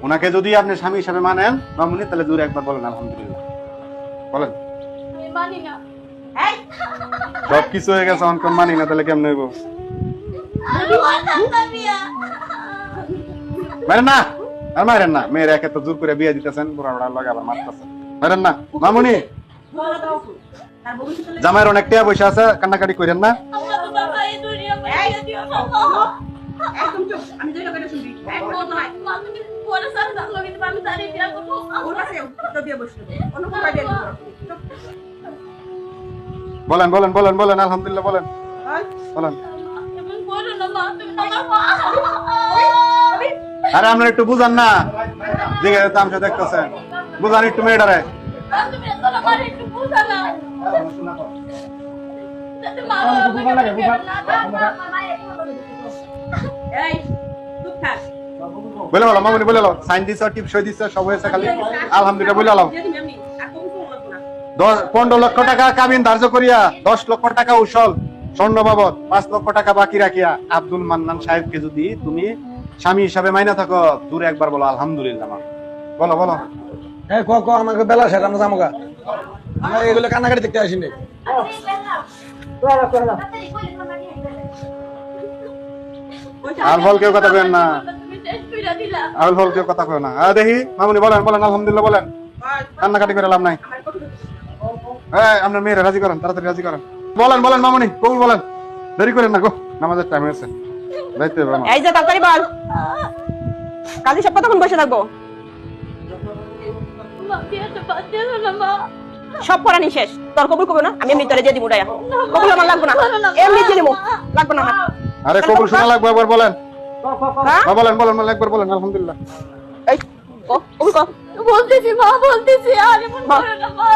ওনাকে যদি আপনি স্বামী হিসাবে মানেন মামুনি, তাহলে জোরে একবার বলেন আলহামদুলিল্লাহ। বলেন। আমি মানি না। সব কিছু হয়ে গেছে, অনকন মানি না, তাহলে কেমন হইব? আমি মানতাম না বিয়া। মারেন না, আর মারেন না। মেয়ের একে তো জোর করে বিয়ে দিতেছেন, বুড়া বুড়া লগে আবার মারতেছেন। মারেন না মামুনি। জামাইয়ের অনেক টাকা পয়সা আছে, কান্নাকাটি করেন না। আমার তো বাবা এই দুনিয়া পাইয়া দিও বাবা। একদম চুপ, আমি যেটা করে শুনবি একদম নয়। আমি পরে সারা থাকলো কিন্তু আমি তারই বিয়া করবো। ওর কাছে তো দিয়ে বসলো অন্য কোথায় দিয়ে দিল বলেন বলেন বলেন বলেন আলহামদুলিল্লাহ বলেন বলেন। এমন করো না মা, তুমি আমার মা। আরে আপনারা একটু বুঝান না, দিকে তামসা দেখতেছেন, বুঝান একটু মেয়েটারে। তুমি এত আমার একটু বুঝা না। যাতে মা বাবা না এই চুপ থাক বলে বলো মামুনি, বলে বলো। সাইন দিছ, টিপস দিছ, সব হয়েছে, খালি আলহামদুলিল্লাহ বলে আলাম। যদি আমি আর কোন কোন লাগবো না 15 লক্ষ টাকা কাবিন ধার্য করিয়া 10 লক্ষ টাকা উসল স্বর্ণ বাবদ 5 লক্ষ টাকা বাকি রাখিয়া আব্দুল মান্নান সাহেবকে যদি তুমি স্বামী হিসাবে মাইনা থাকো, দূরে একবার বলো আলহামদুলিল্লাহ। মা বলো বলো। এই ক আমাকে বেলা শেষ, আমরা যামগা। আমরা এগুলো কান্নাকাটি দেখতে আসিনি। আর ফল কেউ কথা কইেন না, তুমি শেষ কইরা দিলা। আর ফল কেউ কথা কই না। দেখি মামুনি বলেন বলেন আলহামদুলিল্লাহ বলেন। কান্নাকাটি করে লাভ নাই। আমার কত এই আপনার মেয়েরা রাজি করেন, তাড়াতাড়ি রাজি করেন। বলেন বলেন মামুনি, কবুল বলেন। দেরি করেন না গো, নামাজের টাইম হয়েছে, যাইতে হবে আমার। এই যে তাড়াতাড়ি বল কাজী সব কতক্ষণ বসে থাকবো মা বিয়াটা বাদ দিও না মা। সব পড়ানি শেষ তোর কবুল করবো না আমি এমনি তোরে দিয়ে দিব উড়াইয়া কবুল আমার লাগবো না এমনি দিয়ে দিব লাগবো না আমার আরে কবুল শোনা লাগবে, একবার বলেন। হ্যাঁ বলেন বলেন বলেন একবার বলেন আলহামদুলিল্লাহ। এই কবুল কর বলতেছি মা, বলতেছি আর এমন করো না মা।